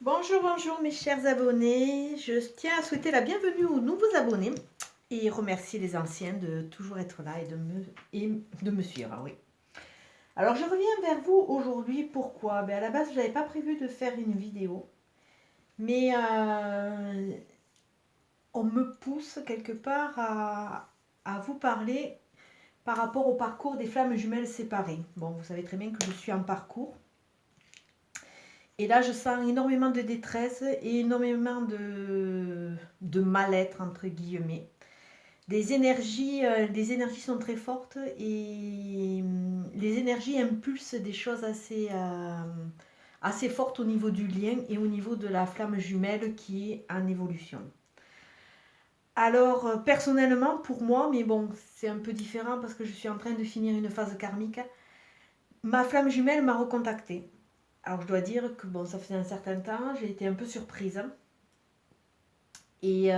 Bonjour, bonjour mes chers abonnés. Je tiens à souhaiter la bienvenue aux nouveaux abonnés et remercier les anciens de toujours être là et de me suivre. Oui. Alors je reviens vers vous aujourd'hui. Pourquoi? À la base, je n'avais pas prévu de faire une vidéo, mais on me pousse quelque part à vous parler par rapport au parcours des flammes jumelles séparées. Bon, vous savez très bien que je suis en parcours. Et là, je sens énormément de détresse et énormément de mal-être, entre guillemets. Les énergies sont très fortes et les énergies impulsent des choses assez fortes au niveau du lien et au niveau de la flamme jumelle qui est en évolution. Alors, personnellement, pour moi, mais bon, c'est un peu différent parce que je suis en train de finir une phase karmique, ma flamme jumelle m'a recontactée. Alors je dois dire que bon, ça faisait un certain temps, j'ai été un peu surprise. Et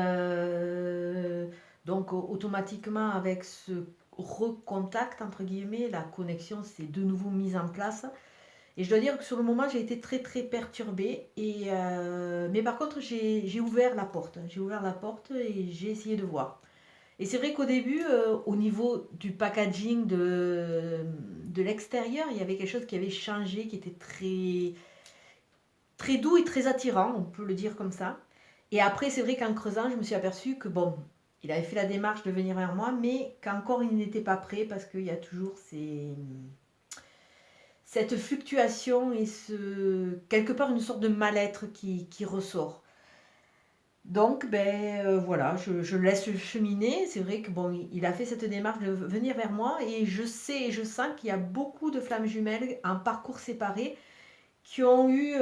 donc automatiquement avec ce recontact, entre guillemets, la connexion s'est de nouveau mise en place. Et je dois dire que sur le moment, j'ai été très très perturbée. Mais par contre, j'ai ouvert la porte. J'ai ouvert la porte et j'ai essayé de voir. Et c'est vrai qu'au début, au niveau du packaging de l'extérieur, il y avait quelque chose qui avait changé, qui était très doux et très attirant, on peut le dire comme ça. Et après, c'est vrai qu'en creusant, je me suis aperçue que bon, il avait fait la démarche de venir vers moi, mais qu'encore il n'était pas prêt parce qu'il y a toujours cette fluctuation et quelque part une sorte de mal-être qui ressort. Donc, voilà, je le laisse cheminer. C'est vrai que bon, il a fait cette démarche de venir vers moi et je sais et je sens qu'il y a beaucoup de flammes jumelles en parcours séparé qui ont eu,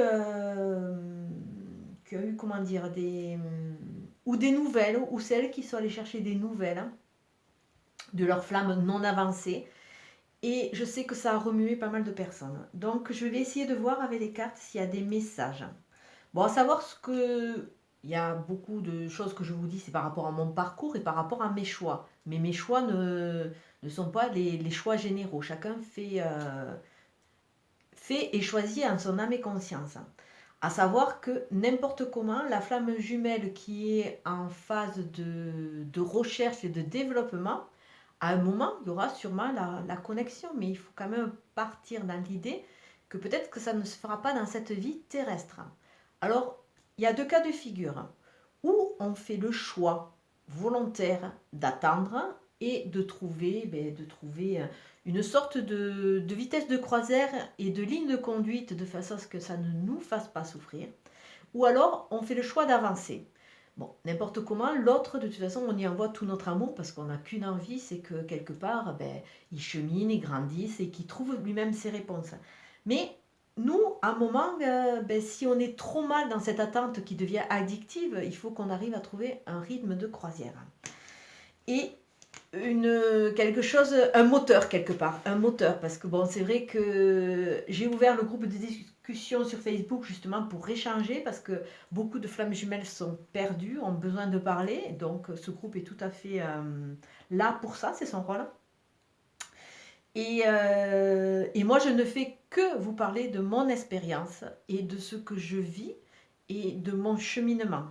comment dire, ou des nouvelles, ou celles qui sont allées chercher des nouvelles de leur flamme non avancée. Et je sais que ça a remué pas mal de personnes. Donc je vais essayer de voir avec les cartes s'il y a des messages. Bon, à savoir ce que... Il y a beaucoup de choses que je vous dis, c'est par rapport à mon parcours et par rapport à mes choix. Mais mes choix ne sont pas les choix généraux. Chacun fait et choisit en son âme et conscience. À savoir que n'importe comment, la flamme jumelle qui est en phase de recherche et de développement, à un moment, il y aura sûrement la connexion, mais il faut quand même partir dans l'idée que peut-être que ça ne se fera pas dans cette vie terrestre. Alors, il y a deux cas de figure, où on fait le choix volontaire d'attendre et de trouver une sorte de vitesse de croisière et de ligne de conduite de façon à ce que ça ne nous fasse pas souffrir. Ou alors, on fait le choix d'avancer. Bon, n'importe comment, l'autre, de toute façon, on y envoie tout notre amour parce qu'on n'a qu'une envie, c'est que quelque part, il chemine, il grandisse et qu'il trouve lui-même ses réponses. Mais nous, à un moment, si on est trop mal dans cette attente qui devient addictive, il faut qu'on arrive à trouver un rythme de croisière. Et quelque chose, un moteur quelque part, un moteur, parce que bon, c'est vrai que j'ai ouvert le groupe de discussion sur Facebook justement pour échanger, parce que beaucoup de flammes jumelles sont perdues, ont besoin de parler, donc ce groupe est tout à fait là pour ça, c'est son rôle. Et moi, je ne fais que vous parler de mon expérience et de ce que je vis et de mon cheminement.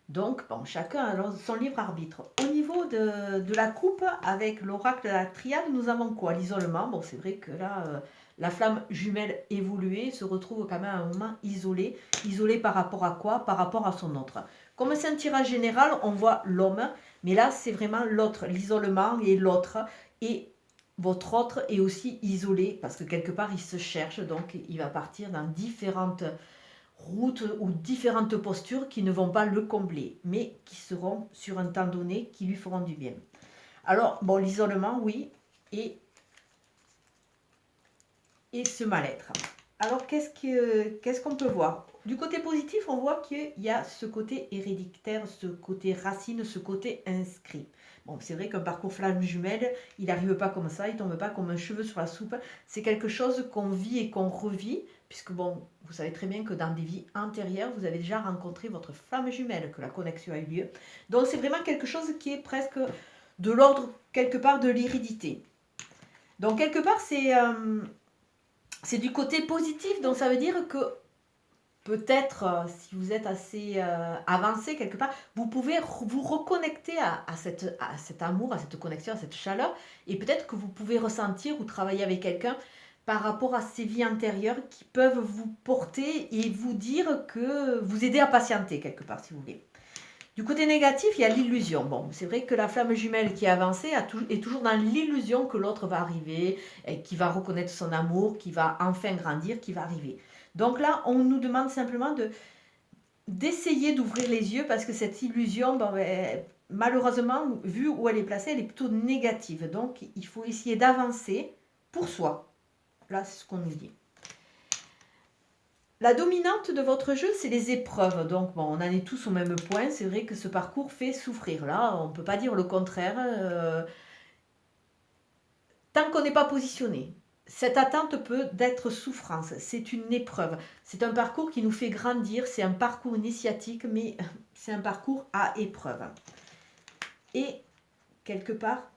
Donc, bon, chacun a son libre arbitre. Au niveau de la coupe, avec l'oracle de la triade, nous avons quoi? L'isolement. Bon, c'est vrai que là, la flamme jumelle évoluée se retrouve quand même à un moment isolé. Isolé par rapport à quoi? Par rapport à son autre. Comme c'est un tirage général, on voit l'homme, mais là, c'est vraiment l'autre, l'isolement et l'autre. Et votre autre est aussi isolé, parce que quelque part, il se cherche, donc il va partir dans différentes routes ou différentes postures qui ne vont pas le combler, mais qui seront sur un temps donné, qui lui feront du bien. Alors, bon, l'isolement, oui, et ce mal-être. Alors, qu'est-ce qu'on peut voir? Du côté positif, on voit qu'il y a ce côté héréditaire, ce côté racine, ce côté inscrit. Bon, c'est vrai qu'un parcours flamme jumelle, il n'arrive pas comme ça, il ne tombe pas comme un cheveu sur la soupe. C'est quelque chose qu'on vit et qu'on revit, puisque bon, vous savez très bien que dans des vies antérieures, vous avez déjà rencontré votre flamme jumelle, que la connexion a eu lieu. Donc, c'est vraiment quelque chose qui est presque de l'ordre, quelque part, de l'hérédité. Donc, quelque part, c'est du côté positif, donc ça veut dire que peut-être, si vous êtes assez avancé quelque part, vous pouvez vous reconnecter à cet amour, à cette connexion, à cette chaleur, et peut-être que vous pouvez ressentir ou travailler avec quelqu'un par rapport à ces vies antérieures qui peuvent vous porter et vous dire que vous aider à patienter quelque part, si vous voulez. Du côté négatif, il y a l'illusion. Bon, c'est vrai que la flamme jumelle qui est avancée est toujours dans l'illusion que l'autre va arriver, et qui va reconnaître son amour, qui va enfin grandir, qui va arriver. Donc là, on nous demande simplement d'essayer d'ouvrir les yeux parce que cette illusion, malheureusement, vu où elle est placée, elle est plutôt négative. Donc, il faut essayer d'avancer pour soi. Là, c'est ce qu'on nous dit. La dominante de votre jeu, c'est les épreuves. Donc, bon, on en est tous au même point. C'est vrai que ce parcours fait souffrir. Là, on ne peut pas dire le contraire. Tant qu'on n'est pas positionné. Cette attente peut être souffrance. C'est une épreuve. C'est un parcours qui nous fait grandir. C'est un parcours initiatique, mais c'est un parcours à épreuve. Et, quelque part,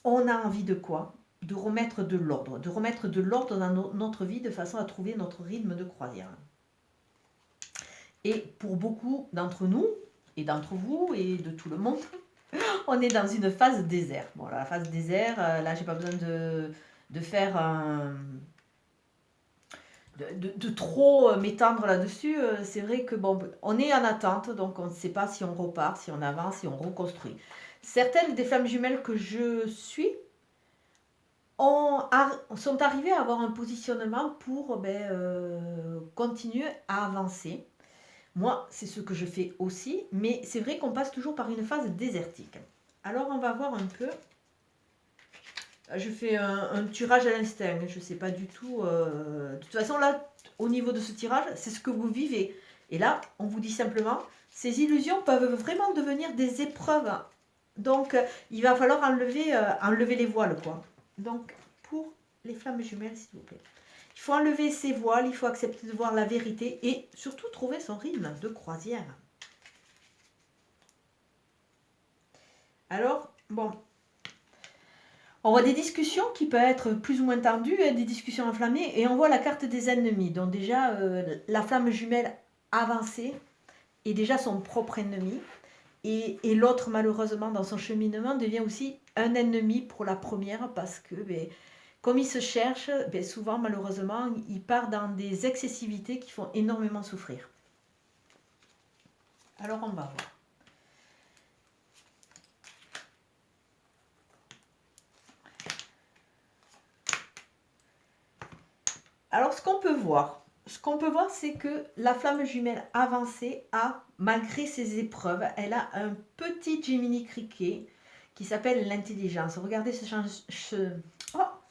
on a envie de quoi? De remettre de l'ordre. De remettre de l'ordre dans notre vie de façon à trouver notre rythme de croisière. Et pour beaucoup d'entre nous, et d'entre vous, et de tout le monde, on est dans une phase désert. Bon, la phase désert, là, j'ai pas besoin de faire de trop m'étendre là-dessus. C'est vrai que bon, on est en attente, donc on ne sait pas si on repart, si on avance, si on reconstruit. Certaines des flammes jumelles que je suis sont arrivées à avoir un positionnement pour continuer à avancer. Moi, c'est ce que je fais aussi, mais c'est vrai qu'on passe toujours par une phase désertique. Alors, on va voir un peu. Je fais un tirage à l'instinct, je ne sais pas du tout. De toute façon, là, au niveau de ce tirage, c'est ce que vous vivez. Et là, on vous dit simplement, ces illusions peuvent vraiment devenir des épreuves. Donc, il va falloir enlever les voiles, quoi. Donc, pour les flammes jumelles, s'il vous plaît. Il faut enlever ses voiles, il faut accepter de voir la vérité et surtout trouver son rythme de croisière. Alors, bon, on voit des discussions qui peuvent être plus ou moins tendues, des discussions enflammées, et on voit la carte des ennemis. Donc déjà, la flamme jumelle avancée est déjà son propre ennemi, et l'autre, malheureusement, dans son cheminement, devient aussi un ennemi pour la première, parce que... comme il se cherche, souvent, malheureusement, il part dans des excessivités qui font énormément souffrir. Alors, on va voir. Alors, ce qu'on peut voir, c'est que la flamme jumelle avancée a, malgré ses épreuves, elle a un petit Jiminy Cricket qui s'appelle l'intelligence. Regardez ce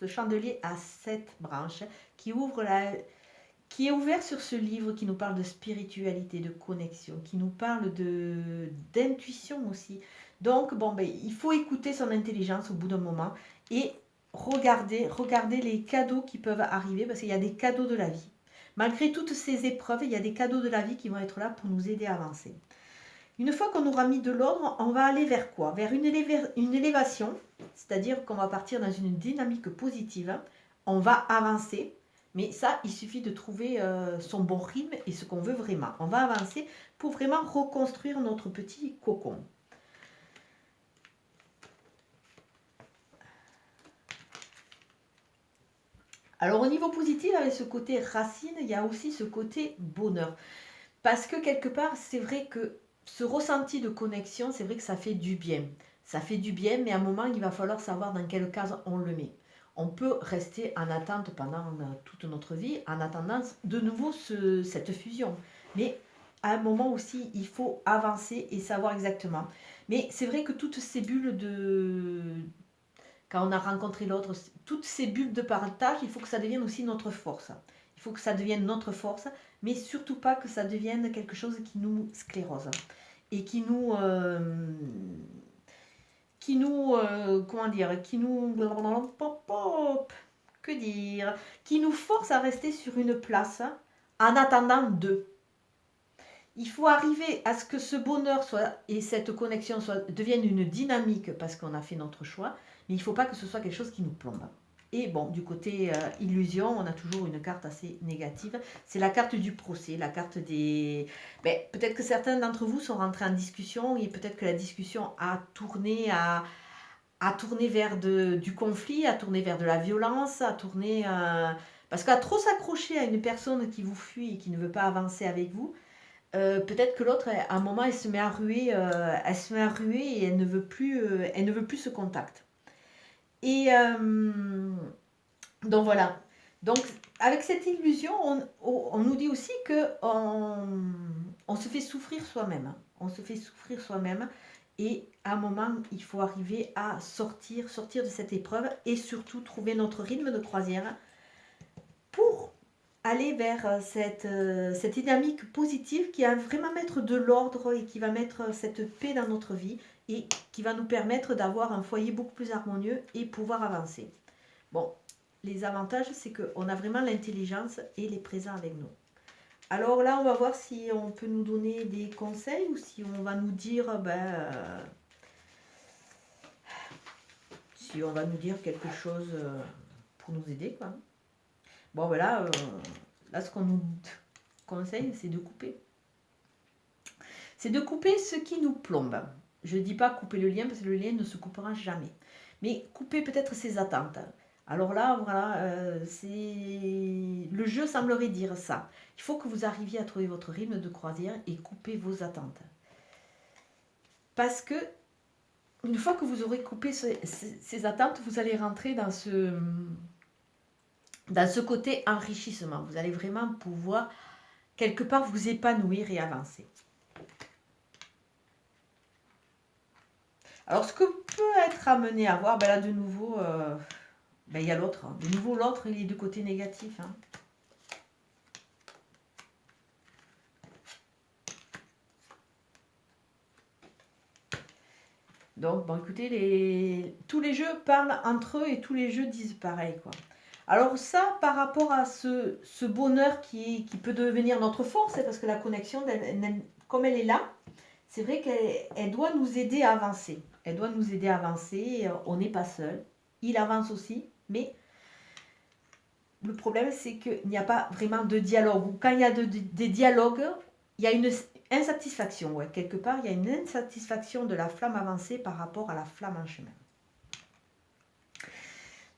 chandelier à 7 branches qui est ouvert sur ce livre qui nous parle de spiritualité, de connexion, qui nous parle d'intuition aussi. Donc, il faut écouter son intelligence au bout d'un moment et regardez les cadeaux qui peuvent arriver parce qu'il y a des cadeaux de la vie. Malgré toutes ces épreuves, il y a des cadeaux de la vie qui vont être là pour nous aider à avancer. Une fois qu'on aura mis de l'ordre, on va aller vers quoi? Vers une élévation, c'est-à-dire qu'on va partir dans une dynamique positive, on va avancer, mais ça, il suffit de trouver son bon rythme et ce qu'on veut vraiment. On va avancer pour vraiment reconstruire notre petit cocon. Alors au niveau positif, avec ce côté racine, il y a aussi ce côté bonheur. Parce que quelque part, c'est vrai que ce ressenti de connexion, c'est vrai que ça fait du bien. Ça fait du bien, mais à un moment, il va falloir savoir dans quelle case on le met. On peut rester en attente pendant toute notre vie, en attendant de nouveau cette fusion. Mais à un moment aussi, il faut avancer et savoir exactement. Mais c'est vrai que toutes ces bulles quand on a rencontré l'autre, toutes ces bulles de partage, il faut que ça devienne aussi notre force. Il faut que ça devienne notre force, mais surtout pas que ça devienne quelque chose qui nous sclérose et qui nous qui nous force à rester sur une place en attendant d'eux. Il faut arriver à ce que ce bonheur et cette connexion deviennent une dynamique parce qu'on a fait notre choix, mais il ne faut pas que ce soit quelque chose qui nous plombe. Et bon, du côté illusion, on a toujours une carte assez négative. C'est la carte du procès, la carte des... Ben, peut-être que certains d'entre vous sont rentrés en discussion et peut-être que la discussion a tourné vers du conflit, a tourné vers de la violence, a tourné... parce qu'à trop s'accrocher à une personne qui vous fuit et qui ne veut pas avancer avec vous, peut-être que l'autre, à un moment, elle se met à ruer, et elle ne veut plus ce contact. Et donc voilà. Donc avec cette illusion, on nous dit aussi que on se fait souffrir soi-même. On se fait souffrir soi-même. Et à un moment, il faut arriver à sortir de cette épreuve et surtout trouver notre rythme de croisière pour aller vers cette dynamique positive qui va vraiment mettre de l'ordre et qui va mettre cette paix dans notre vie et qui va nous permettre d'avoir un foyer beaucoup plus harmonieux et pouvoir avancer. Bon, les avantages, c'est qu'on a vraiment l'intelligence et les présents avec nous. Alors là, on va voir si on peut nous donner des conseils ou si on va nous dire, si on va nous dire quelque chose pour nous aider, quoi. Bon, voilà, là, ce qu'on nous conseille, c'est de couper. C'est de couper ce qui nous plombe. Je ne dis pas couper le lien parce que le lien ne se coupera jamais. Mais couper peut-être ses attentes. Alors là, voilà, le jeu semblerait dire ça. Il faut que vous arriviez à trouver votre rythme de croisière et couper vos attentes. Parce que une fois que vous aurez coupé ces attentes, vous allez rentrer dans ce côté enrichissement. Vous allez vraiment pouvoir, quelque part, vous épanouir et avancer. Alors, ce que peut être amené à voir, là, de nouveau... il y a l'autre. De nouveau, l'autre, il est du côté négatif. Hein. Donc, bon, écoutez, tous les jeux parlent entre eux et tous les jeux disent pareil, quoi. Alors ça, par rapport à ce bonheur qui peut devenir notre force, parce que la connexion, comme elle est là, c'est vrai qu'elle doit nous aider à avancer. Elle doit nous aider à avancer, on n'est pas seul. Il avance aussi, mais le problème, c'est qu'il n'y a pas vraiment de dialogue. Ou quand il y a des dialogues, il y a une insatisfaction. Ouais. Quelque part, il y a une insatisfaction de la flamme avancée par rapport à la flamme en chemin.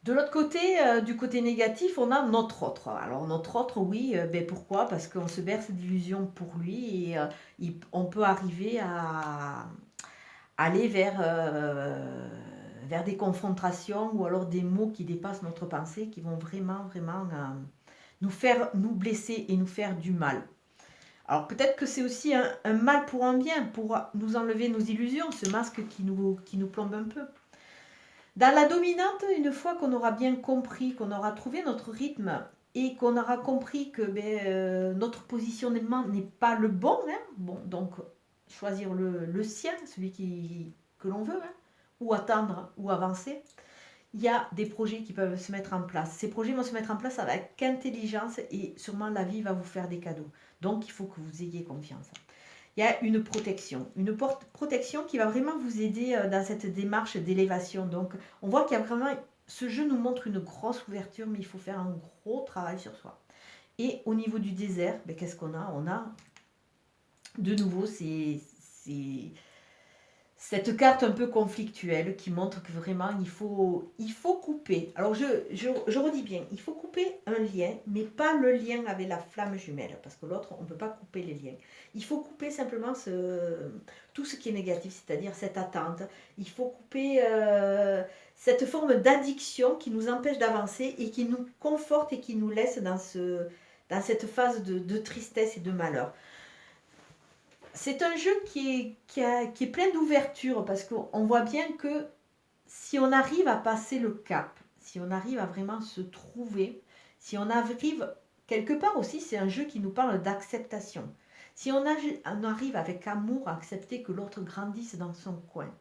De l'autre côté, du côté négatif, on a notre autre. Alors notre autre, oui, pourquoi? Parce qu'on se berce d'illusions pour lui et on peut arriver à aller vers des confrontations ou alors des mots qui dépassent notre pensée, qui vont vraiment nous blesser et nous faire du mal. Alors peut-être que c'est aussi un mal pour un bien, pour nous enlever nos illusions, ce masque qui nous plombe un peu. Dans la dominante, une fois qu'on aura bien compris, qu'on aura trouvé notre rythme et qu'on aura compris que notre positionnement n'est pas le bon, hein, bon, donc choisir le sien, celui que l'on veut, hein, ou attendre ou avancer, il y a des projets qui peuvent se mettre en place. Ces projets vont se mettre en place avec intelligence et sûrement la vie va vous faire des cadeaux. Donc il faut que vous ayez confiance. Il y a une protection qui va vraiment vous aider dans cette démarche d'élévation. Donc, on voit qu'il y a vraiment... Ce jeu nous montre une grosse ouverture, mais il faut faire un gros travail sur soi. Et au niveau du désert, qu'est-ce qu'on a? On a, de nouveau, cette carte un peu conflictuelle qui montre que vraiment il faut couper. Alors je redis bien, il faut couper un lien, mais pas le lien avec la flamme jumelle, parce que l'autre, on ne peut pas couper les liens. Il faut couper simplement tout ce qui est négatif, c'est-à-dire cette attente. Il faut couper cette forme d'addiction qui nous empêche d'avancer et qui nous conforte et qui nous laisse dans cette phase de tristesse et de malheur. C'est un jeu qui est plein d'ouverture parce qu'on voit bien que si on arrive à passer le cap, si on arrive à vraiment se trouver, si on arrive quelque part aussi, c'est un jeu qui nous parle d'acceptation. Si on arrive avec amour à accepter que l'autre grandisse dans son coin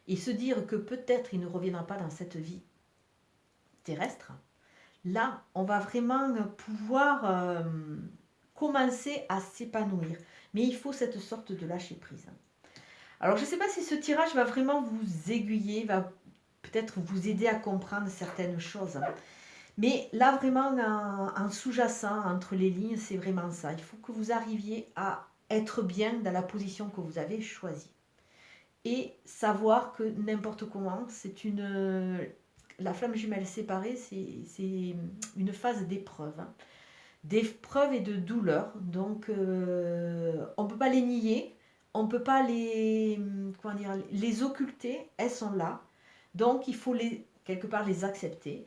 et se dire que peut-être il ne reviendra pas dans cette vie terrestre, là, on va vraiment pouvoir commencer à s'épanouir. Mais il faut cette sorte de lâcher prise. Alors, je ne sais pas si ce tirage va vraiment vous aiguiller, va peut-être vous aider à comprendre certaines choses. Mais là, vraiment, en sous-jacent, entre les lignes, c'est vraiment ça. Il faut que vous arriviez à être bien dans la position que vous avez choisie. Et savoir que n'importe comment, la flamme jumelle séparée, c'est une phase d'épreuve. D'épreuve et de douleur. Donc, on ne peut pas les nier, on ne peut pas les occulter, elles sont là. Donc, il faut quelque part les accepter,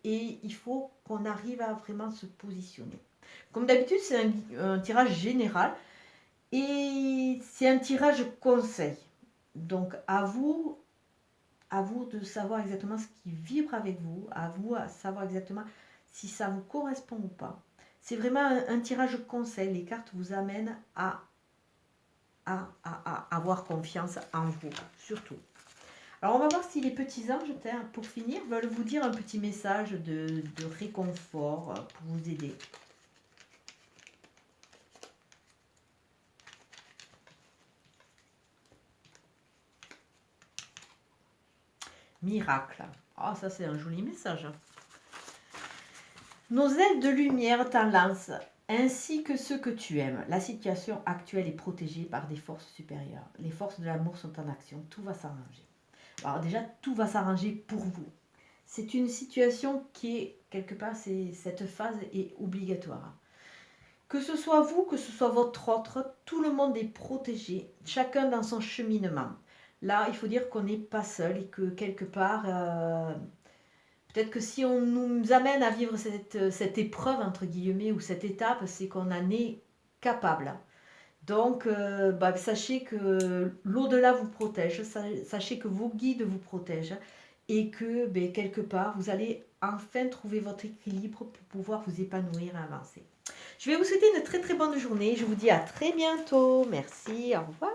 et il faut qu'on arrive à vraiment se positionner. Comme d'habitude, c'est un tirage général et c'est un tirage conseil. Donc, à vous de savoir exactement ce qui vibre avec vous, à vous à savoir exactement si ça vous correspond ou pas. C'est vraiment un tirage conseil. Les cartes vous amènent à avoir confiance en vous, surtout. Alors, on va voir si les petits anges, pour finir, veulent vous dire un petit message de réconfort pour vous aider. Miracle. Ah, ça, c'est un joli message. Nos ailes de lumière t'en lancent, ainsi que ceux que tu aimes. La situation actuelle est protégée par des forces supérieures. Les forces de l'amour sont en action. Tout va s'arranger. Alors déjà, tout va s'arranger pour vous. C'est une situation qui est, quelque part, cette phase est obligatoire. Que ce soit vous, que ce soit votre autre, tout le monde est protégé, chacun dans son cheminement. Là, il faut dire qu'on n'est pas seul et que quelque part, peut-être que si on nous amène à vivre cette épreuve, entre guillemets, ou cette étape, c'est qu'on en est capable. Donc, sachez que l'au-delà vous protège, sachez que vos guides vous protègent et que quelque part, vous allez enfin trouver votre équilibre pour pouvoir vous épanouir et avancer. Je vais vous souhaiter une très très bonne journée. Je vous dis à très bientôt. Merci, au revoir.